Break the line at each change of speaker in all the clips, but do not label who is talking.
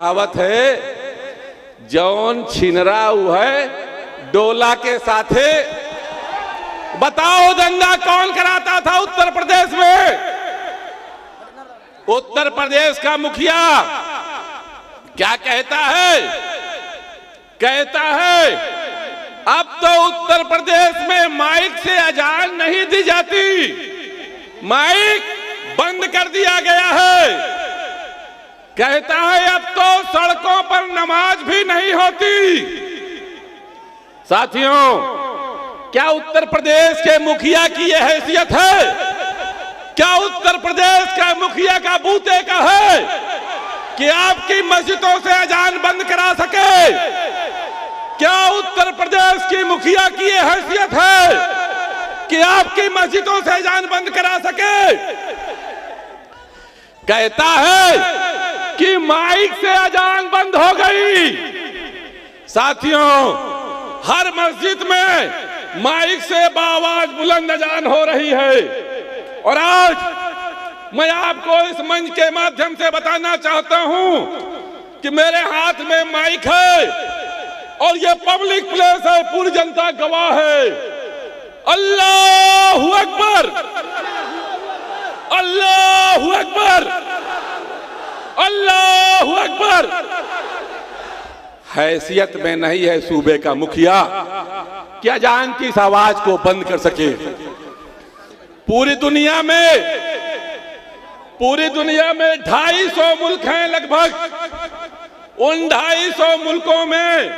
कहावत है जौन छिनरा है डोला के साथे। बताओ दंगा कौन कराता था उत्तर प्रदेश में? उत्तर प्रदेश का मुखिया क्या कहता है? कहता है अब तो उत्तर प्रदेश में माइक से अजान नहीं दी जाती, माइक बंद कर दिया गया है। कहता है अब तो सड़कों पर नमाज भी नहीं होती। साथियों, क्या उत्तर प्रदेश के मुखिया की यह हैसियत है? क्या उत्तर प्रदेश का मुखिया का बूते का है कि आपकी मस्जिदों से अजान बंद करा सके? क्या उत्तर प्रदेश की मुखिया की यह हैसियत है कि आपकी मस्जिदों से अजान बंद करा सके? कहता है कि माइक से अजान बंद हो गई। साथियों, हर मस्जिद में माइक से बाआवाज बुलंद अजान हो रही है। और आज मैं आपको इस मंच के माध्यम से बताना चाहता हूं कि मेरे हाथ में माइक है और ये पब्लिक प्लेस है, पूरी जनता गवाह है। अल्लाहू अकबर, अल्लाहू अकबर, अल्लाहू अकबर। हैसियत में नहीं है सूबे का मुखिया कि अजान की इस आवाज को बंद कर सके। पूरी दुनिया में 250 मुल्क हैं लगभग। उन 250 मुल्कों में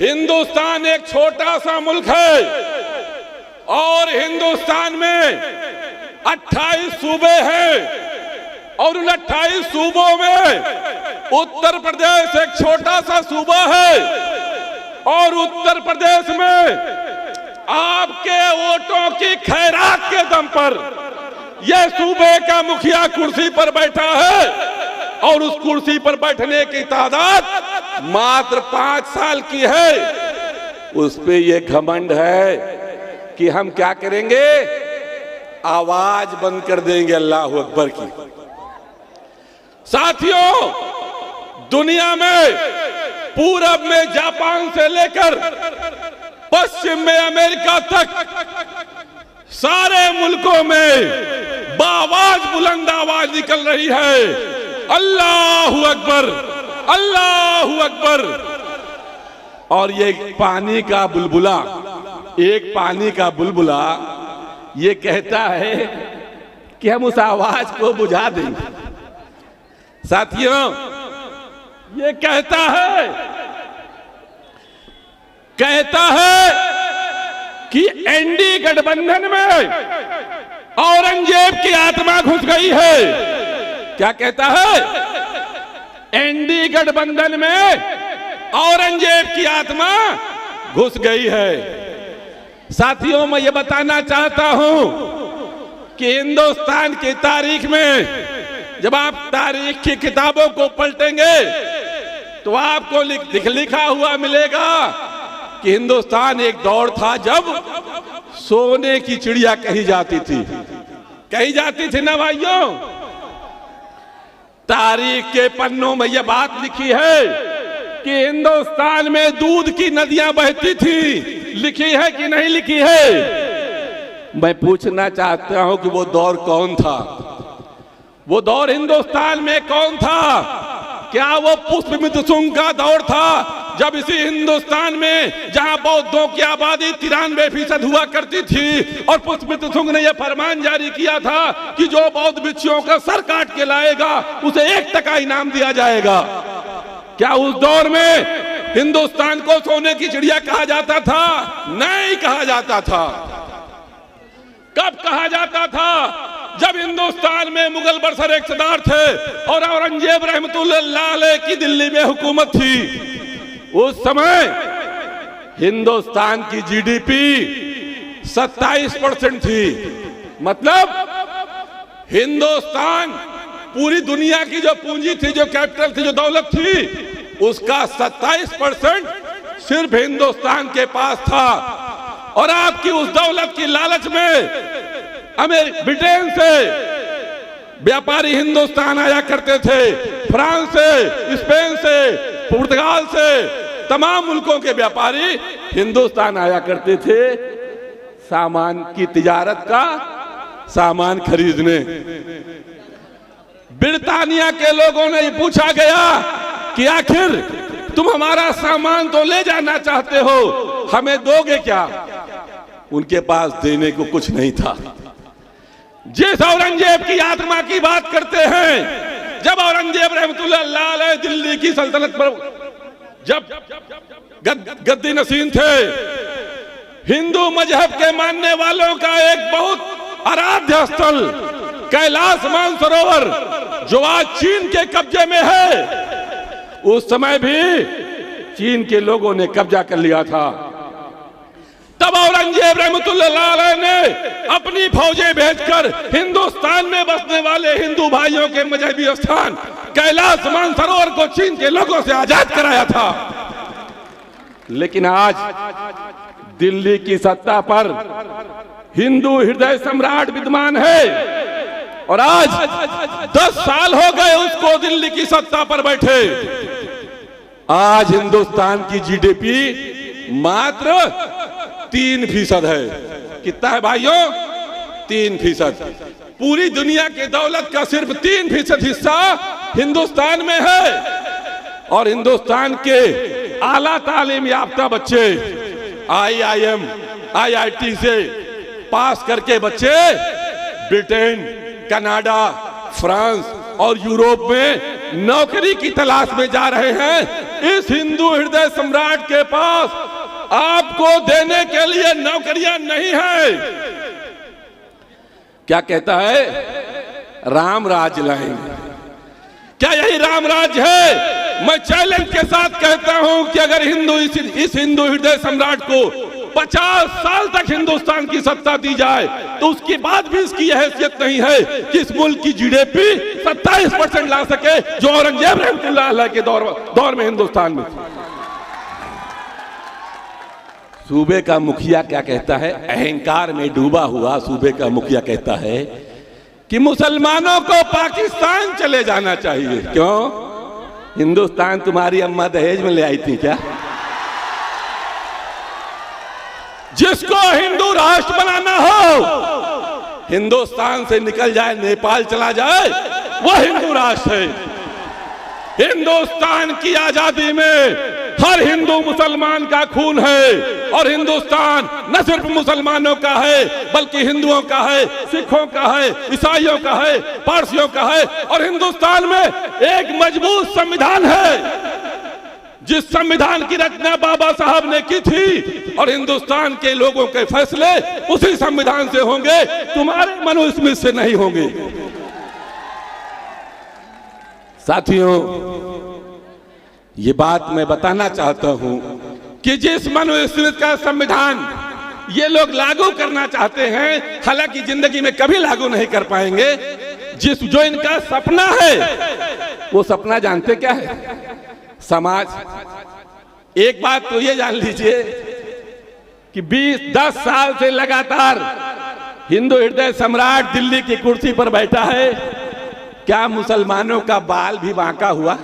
हिंदुस्तान एक छोटा सा मुल्क है और हिंदुस्तान में 28 सूबे हैं और उन 28 सूबों में उत्तर प्रदेश एक छोटा सा सूबा है। और उत्तर प्रदेश में आपके वोटों की खैरात के दम पर यह सूबे का मुखिया कुर्सी पर बैठा है और उस कुर्सी पर बैठने की तादाद मात्र 5 साल की है। उस पे ये घमंड है कि हम क्या करेंगे, आवाज बंद कर देंगे अल्लाहू अकबर की। साथियों, दुनिया में पूरब में जापान से लेकर पश्चिम में अमेरिका तक सारे मुल्कों में बाआवाज बुलंद आवाज निकल रही है, अल्लाहू अकबर, अल्लाहू अकबर। और ये पानी का बुलबुला, एक पानी का बुलबुला ये कहता है कि हम उस आवाज को बुझा देंगे। साथियों, ये कहता है कि एनडीए गठबंधन में औरंगजेब की आत्मा घुस गई है। क्या कहता है? एनडीए गठबंधन में औरंगजेब की आत्मा घुस गई है। साथियों, मैं ये बताना चाहता हूं कि हिंदुस्तान की तारीख में जब आप तारीख की किताबों को पलटेंगे तो आपको लिखा हुआ मिलेगा कि हिंदुस्तान एक दौर था जब सोने की चिड़िया कही जाती थी ना भाइयों। तारीख के पन्नों में यह बात लिखी है कि हिंदुस्तान में दूध की नदियां बहती थी। लिखी है कि नहीं लिखी है? मैं पूछना चाहता हूं कि वो दौर कौन था? वो दौर हिंदुस्तान में कौन था? क्या वो पुष्पमित्र शुंग का दौर था, जब इसी हिंदुस्तान में जहां बौद्धों की आबादी 93% हुआ करती थी और पुष्पमित्र शुंग ने यह फरमान जारी किया था कि जो बौद्ध भिक्षुओं का सर काट के लाएगा उसे 1 टका इनाम दिया जाएगा? क्या उस दौर में हिंदुस्तान को सोने की चिड़िया कहा जाता था? नहीं कहा जाता था। कब कहा जाता था? जब हिंदुस्तान में मुगल बरसर इक़्तिदार थे और औरंगजेब रहमतुल्लाह अलैह की दिल्ली में हुकूमत थी। उस समय हिंदुस्तान की जीडीपी 27% थी। मतलब हिंदुस्तान पूरी दुनिया की जो पूंजी थी, जो कैपिटल थी, जो दौलत थी, उसका 27% सिर्फ हिंदुस्तान के पास था। और आपकी उस दौलत की लालच में ब्रिटेन से व्यापारी हिंदुस्तान आया करते थे, फ्रांस से, स्पेन से, पुर्तगाल से, तमाम मुल्कों के व्यापारी हिंदुस्तान आया करते थे सामान की तिजारत का सामान खरीदने। ब्रिटानिया के लोगों ने पूछा गया कि आखिर तुम हमारा सामान तो ले जाना चाहते हो, हमें दोगे क्या? उनके पास देने को कुछ नहीं था। जिस औरंगजेब की आत्मा की बात करते हैं, जब औरंगजेब रहमतुल्लाह अलैह दिल्ली की सल्तनत पर जब गद्दी नशीन थे, हिंदू मजहब के मानने वालों का एक बहुत आराध्य स्थल कैलाश मानसरोवर जो आज चीन के कब्जे में है, उस समय भी चीन के लोगों ने कब्जा कर लिया था। तब औरंगजेब रहमतुल्लाह अलैह ने अपनी फौजें भेजकर हिंदुस्तान में बसने वाले हिंदू भाइयों के मजहबी स्थान कैलाश मानसरोवर को चीन के लोगों से आजाद कराया था। लेकिन आज दिल्ली की सत्ता पर हिंदू हृदय सम्राट विद्यमान है और आज 10 साल हो गए उसको दिल्ली की सत्ता पर बैठे। आज हिंदुस्तान की जीडीपी मात्र 3% है। कितना है भाइयों? 3%। पूरी दुनिया की दौलत का सिर्फ 3% हिस्सा हिंदुस्तान में है। और हिंदुस्तान के आला तालीम याफ्ता बच्चे IIM, IIT से पास करके बच्चे ब्रिटेन, कनाडा, फ्रांस और यूरोप में नौकरी की तलाश में जा रहे हैं। इस हिंदू हृदय सम्राट के पास आपको देने के लिए नौकरियां नहीं है। क्या कहता है? राम राज लाएंगे। क्या यही राम राज है? मैं चैलेंज के साथ कहता हूं कि अगर इस हिंदू हृदय सम्राट को 50 साल तक हिंदुस्तान की सत्ता दी जाए तो उसके बाद भी इसकी हैसियत नहीं है कि इस मुल्क की जीडीपी 27% ला सके जो औरंगजेब रहमतुल्लाह अलैह के दौर में हिंदुस्तान में। सूबे का मुखिया क्या कहता है? अहंकार में डूबा हुआ सूबे का मुखिया कहता है कि मुसलमानों को पाकिस्तान चले जाना चाहिए। क्यों? हिंदुस्तान तुम्हारी अम्मा दहेज में ले आई थी क्या? जिसको हिंदू राष्ट्र बनाना हो, हिंदुस्तान से निकल जाए, नेपाल चला जाए, वह हिंदू राष्ट्र है। हिंदुस्तान की आजादी में हर हिंदू मुसलमान का खून है और हिंदुस्तान न सिर्फ मुसलमानों का है बल्कि हिंदुओं का है, सिखों का है, ईसाइयों का है, पारसियों का है। और हिंदुस्तान में एक मजबूत संविधान है जिस संविधान की रचना बाबा साहब ने की थी और हिंदुस्तान के लोगों के फैसले उसी संविधान से होंगे, तुम्हारे मनुस्मृति से नहीं होंगे। साथियों, ये बात मैं बताना चाहता हूं कि जिस मनुस्मृति का संविधान ये लोग लागू करना चाहते हैं, हालांकि जिंदगी में कभी लागू नहीं कर पाएंगे, जो इनका सपना है वो सपना जानते क्या है? समाज। एक बात तो ये जान लीजिए कि 10 साल से लगातार हिंदू हृदय सम्राट दिल्ली की कुर्सी पर बैठा है। क्या मुसलमानों का बाल भी बांका हुआ?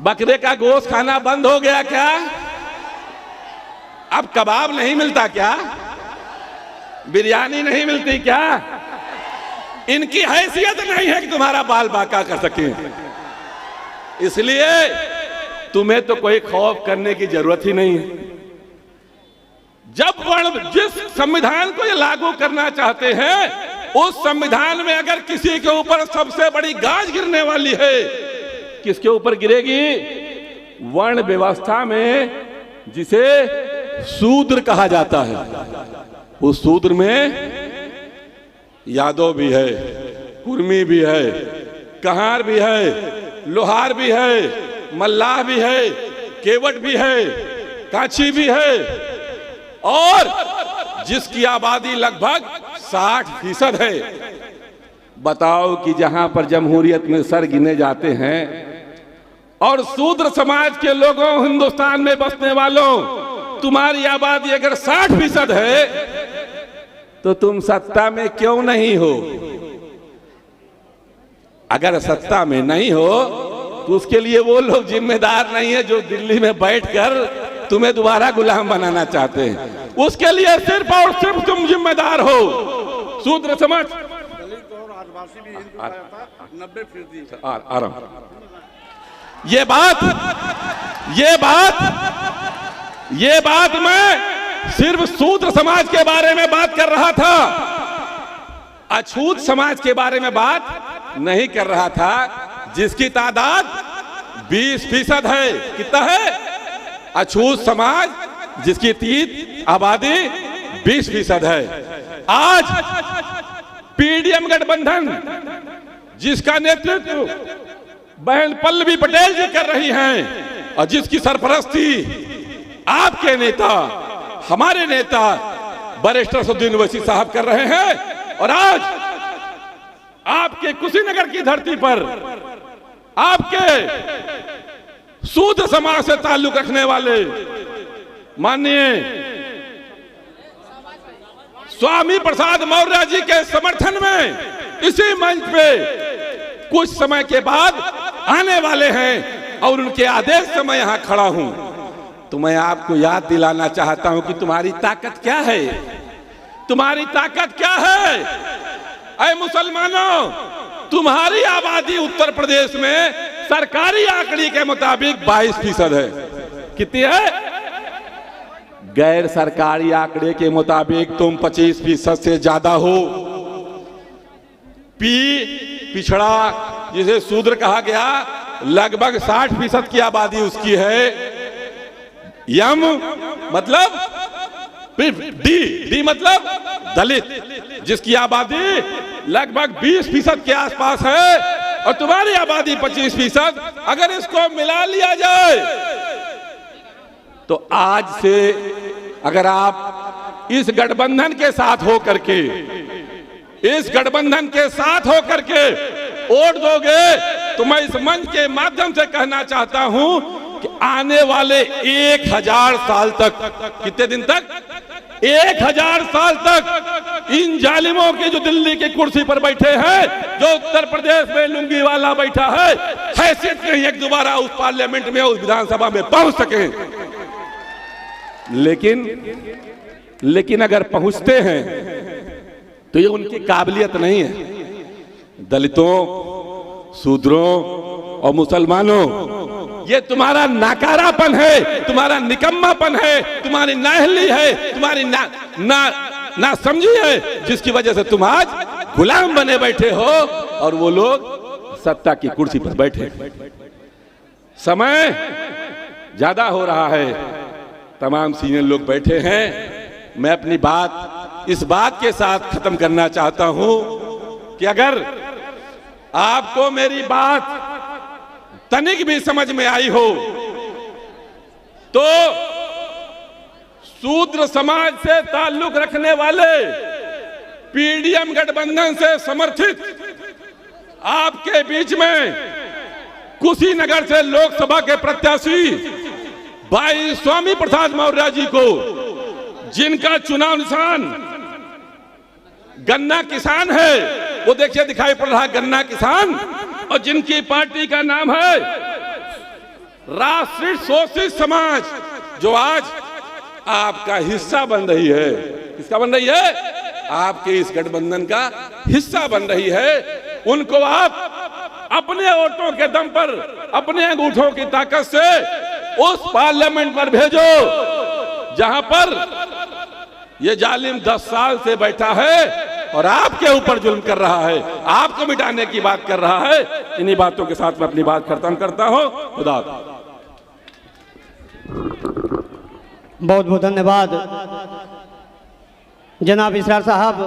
बकरे का गोश्त खाना बंद हो गया क्या? अब कबाब नहीं मिलता क्या? बिरयानी नहीं मिलती क्या? इनकी हैसियत नहीं है कि तुम्हारा बाल बांका कर सके। इसलिए तुम्हें तो कोई खौफ करने की जरूरत ही नहीं है। जब जिस संविधान को ये लागू करना चाहते हैं उस संविधान में अगर किसी के ऊपर सबसे बड़ी गाज गिरने वाली है, किसके ऊपर गिरेगी? वर्ण व्यवस्था में जिसे शूद्र कहा जाता है, उस शूद्र में यादव भी है, कुर्मी भी है, कहार भी है, लोहार भी है, मल्लाह भी है, केवट भी है, कांची भी है और जिसकी आबादी लगभग 60% है। बताओ कि जहां पर जमहूरियत में सर गिने जाते हैं और शूद्र समाज के लोगों, हिंदुस्तान में बसने वालों, तुम्हारी आबादी अगर 60% है तो तुम सत्ता में क्यों नहीं हो? अगर सत्ता में नहीं हो तो उसके लिए वो लोग जिम्मेदार नहीं है जो दिल्ली में बैठकर तुम्हें दोबारा गुलाम बनाना चाहते हैं। उसके लिए सिर्फ और सिर्फ तुम जिम्मेदार हो। शूद्र समाज,
दलित और आदिवासी भी हिंदू था 90%।
आराम। ये बात मैं सिर्फ शूद्र समाज के बारे में बात कर रहा था, अछूत समाज के बारे में बात नहीं कर रहा था, जिसकी तादाद 20% है। कितना है? अछूत समाज जिसकी तीत आबादी 20% है। आज पीडीएम गठबंधन जिसका नेतृत्व बहन पल्लवी पटेल जी कर रही हैं और जिसकी सरपरस्ती आपके नेता, हमारे नेता बैरिस्टर असदुद्दीन ओवैसी साहब कर रहे हैं, और आज आपके कुशीनगर की धरती पर आपके शूद्र समाज से ताल्लुक रखने वाले माननीय स्वामी प्रसाद मौर्य जी के समर्थन में इसी मंच पे कुछ समय के बाद आने वाले हैं और उनके आदेश से मैं यहां खड़ा हूं। तो मैं आपको याद दिलाना चाहता हूं कि तुम्हारी ताकत क्या है, तुम्हारी ताकत क्या है। ऐ मुसलमानों, तुम्हारी आबादी उत्तर प्रदेश में सरकारी आंकड़े के मुताबिक 22% है। कितनी है? गैर सरकारी आंकड़े के मुताबिक तुम 25% से ज्यादा हो। पिछड़ा जिसे शूद्र कहा गया, लगभग 60% की आबादी उसकी है। यम मतलब डी मतलब दलित, जिसकी आबादी लगभग 20% के आसपास है, और तुम्हारी आबादी 25%। अगर इसको मिला लिया जाए तो आज से अगर आप इस गठबंधन के साथ होकर के वोट दोगे तो मैं इस मंच के माध्यम से कहना चाहता हूं कि आने वाले 1000 साल तक, कितने दिन तक? 1000 साल तक इन जालिमों के जो दिल्ली की कुर्सी पर बैठे हैं, जो उत्तर प्रदेश में लुंगी वाला बैठा है, हैसियत नहीं है दोबारा उस पार्लियामेंट में, उस विधानसभा में पहुंच सके। लेकिन अगर पहुंचते हैं तो ये उनकी काबिलियत नहीं है। दलितों, शूद्रों और मुसलमानों, ये तुम्हारा नाकारापन है, तुम्हारा निकम्मापन है, तुम्हारी नाअहली है, तुम्हारी ना समझी है, जिसकी वजह से तुम आज गुलाम बने बैठे हो और वो लोग सत्ता की कुर्सी पर बैठे। समय ज्यादा हो रहा है, तमाम सीनियर लोग बैठे हैं। मैं अपनी बात इस बात के साथ खत्म करना चाहता हूं कि अगर आपको मेरी बात तनिक भी समझ में आई हो तो शूद्र समाज से ताल्लुक रखने वाले पीडीएम गठबंधन से समर्थित आपके बीच में कुशीनगर से लोकसभा के प्रत्याशी भाई स्वामी प्रसाद मौर्य जी को, जिनका चुनाव निशान गन्ना किसान है, वो देखिए दिखाई पड़ रहा है गन्ना किसान, और जिनकी पार्टी का नाम है राष्ट्रीय शोषित समाज, जो आज आपका हिस्सा बन रही है। किसका बन रही है? आपके इस गठबंधन का हिस्सा बन रही है। उनको आप अपने वोटों के दम पर, अपने अंगूठों की ताकत से उस पार्लियामेंट पर भेजो जहां पर ये जालिम 10 साल से बैठा है और आपके ऊपर जुल्म कर रहा है, आपको मिटाने की बात कर रहा है। इन्हीं बातों के साथ मैं अपनी बात खत्म करता हूं। खुदा।
बहुत बहुत धन्यवाद जनाब इसरार साहब।